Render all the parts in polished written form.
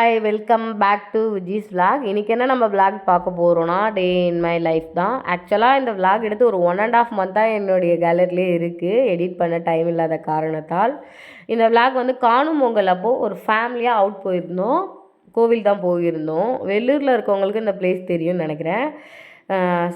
Hi welcome back to Viji's vlog. இன்றைக்கி என்ன நம்ம vlog பார்க்க போகிறோன்னா டே இன் மை லைஃப் தான். ஆக்சுவலாக இந்த vlog எடுத்து ஒரு 1.5 மந்த்தாக என்னுடைய கேலரிலே இருக்குது. எடிட் பண்ண டைம் இல்லாத காரணத்தால் இந்த vlog வந்து காணும் பொங்கல் அப்போது ஒரு ஃபேமிலியாக அவுட் போயிருந்தோம். கோவில் தான் போயிருந்தோம். வெள்ளூரில் இருக்கவங்களுக்கு இந்த பிளேஸ் தெரியும்னு நினைக்கிறேன்.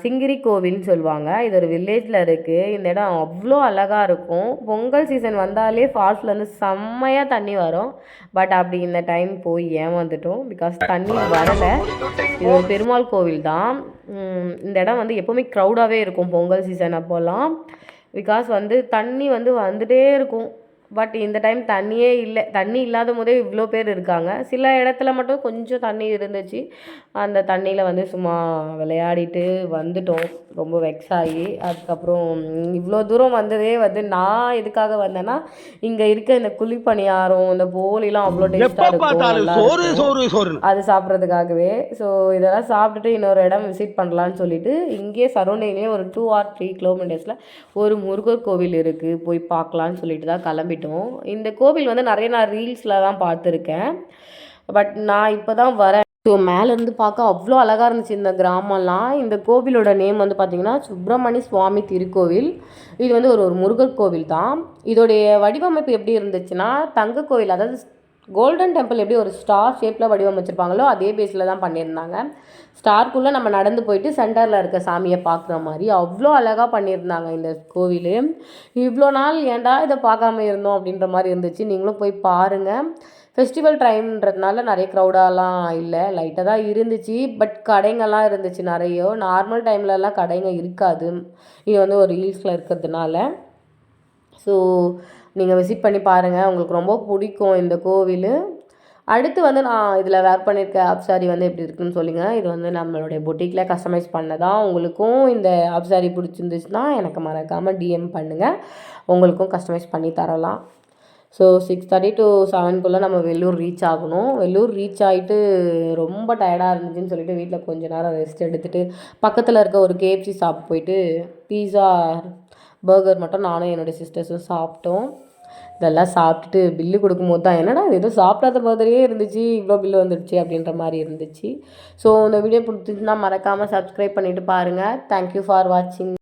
சிங்கிரி கோவில்னு சொல்லுவாங்க. இது ஒரு வில்லேஜில் இருக்குது. இந்த இடம் அவ்வளோ அழகாக இருக்கும். பொங்கல் சீசன் வந்தாலே ஃபால்ஸ்லேருந்து செம்மையாக தண்ணி வரும். பட் அப்படி இந்த டைம் போய் ஏமாந்துட்டோம். பிகாஸ் தண்ணி வரலை. இது ஒரு பெருமாள் கோவில் தான். இந்த இடம் வந்து எப்போவுமே க்ரௌடாகவே இருக்கும் பொங்கல் சீசன் அப்போல்லாம். பிகாஸ் வந்து தண்ணி வந்துகிட்டே இருக்கும். பட் இந்த டைம் தண்ணியே இல்லை. தண்ணி இல்லாத போதே இவ்வளோ பேர் இருக்காங்க. சில இடத்துல மட்டும் கொஞ்சம் தண்ணி இருந்துச்சு. அந்த தண்ணியில் சும்மா விளையாடிட்டு வந்துட்டோம். ரொம்ப வெக்ஸ் ஆகி அதுக்கப்புறம் இவ்வளோ தூரம் வந்ததே நான் எதுக்காக வந்தேன்னா, இங்கே இருக்க இந்த குழிப்பணியாரம் இந்த போலிலாம் அவ்வளோ டேஸ்ட்டாக இருக்கும். அது சாப்பிட்றதுக்காகவே. ஸோ இதெல்லாம் சாப்பிட்டுட்டு இன்னொரு இடம் விசிட் பண்ணலான்னு சொல்லிட்டு இங்கேயே சரௌண்டிங்லேயே ஒரு 2 or 3 கிலோமீட்டர்ஸில் ஒரு முருகர் கோவில் இருக்குது. போய் பார்க்கலான்னு சொல்லிட்டு தான் கிளம்பிட்டோம். இந்த கோவில் நிறைய நான் ரீல்ஸில் தான் பார்த்துருக்கேன். பட் நான் இப்போ தான் வரேன். ஸோ மேலேருந்து பார்க்க அவ்வளோ அழகாக இருந்துச்சு இந்த கிராமம்லாம். இந்த கோவிலோட நேம் பார்த்திங்கன்னா சுப்பிரமணிய சுவாமி திருக்கோவில். இது ஒரு முருகர் கோவில் தான். இதோடைய வடிவமைப்பு எப்படி இருந்துச்சுன்னா, தங்க கோவில், அதாவது கோல்டன் டெம்பிள் எப்படி ஒரு ஸ்டார் ஷேப்பில் வடிவமைச்சிருப்பாங்களோ அதே பேஸில் தான் பண்ணியிருந்தாங்க. ஸ்டார்க்குள்ளே நம்ம நடந்து போயிட்டு சென்டரில் இருக்க சாமியை பார்க்குற மாதிரி அவ்வளோ அழகாக பண்ணியிருந்தாங்க இந்த கோவில். இவ்வளோ நாள் ஏன்டா இதை பார்க்காம இருந்தோம் அப்படின்ற மாதிரி இருந்துச்சு. நீங்களும் போய் பாருங்கள். ஃபெஸ்டிவல் டைம்ன்றதுனால நிறைய க்ரௌடாலாம் இல்லை, லைட்டாக தான் இருந்துச்சு. பட் கடைங்கள்லாம் இருந்துச்சு நிறைய. நார்மல் டைம்லலாம் கடைங்க இருக்காது. இது ஒரு ஹில்ஸில் இருக்கிறதுனால. ஸோ நீங்கள் விசிட் பண்ணி பாருங்கள், உங்களுக்கு ரொம்ப பிடிக்கும் இந்த கோவில். அடுத்து நான் இதில் வேர் பண்ணியிருக்க ஆப் சாரி எப்படி இருக்குன்னு சொல்லுங்கள். இது நம்மளுடைய பொட்டிக்கில் கஸ்டமைஸ் பண்ணதான். உங்களுக்கும் இந்த ஆப் சாரி பிடிச்சிருந்துச்சுன்னா எனக்கு மறக்காமல் டிஎம் பண்ணுங்கள். உங்களுக்கும் கஸ்டமைஸ் பண்ணி தரலாம். ஸோ 6:30 to 7 நம்ம வெள்ளூர் ரீச் ஆகணும். வெள்ளூர் ரீச் ஆகிட்டு ரொம்ப டயர்டாக இருந்துச்சுன்னு சொல்லிட்டு வீட்டில் கொஞ்ச நேரம் ரெஸ்ட் எடுத்துகிட்டு பக்கத்தில் இருக்க ஒரு KFC ஷாப் போயிட்டு பீஸா பர்கர் மட்டும் நானும் என்னுடைய சிஸ்டர்ஸும் சாப்பிட்டோம். இதெல்லாம் சாப்பிட்டுட்டு பில்லு கொடுக்கும்போது தான் என்னடா இது எதுவும் சாப்பிடாத மாதிரியே இருந்துச்சு, இவ்வளோ பில்லு வந்துடுச்சு அப்படின்ற மாதிரி இருந்துச்சு. ஸோ இந்த வீடியோ பிடிச்சிருந்துச்சுன்னா மறக்காமல் சப்ஸ்கிரைப் பண்ணிவிட்டு பாருங்கள். தேங்க்யூ ஃபார் வாட்சிங்.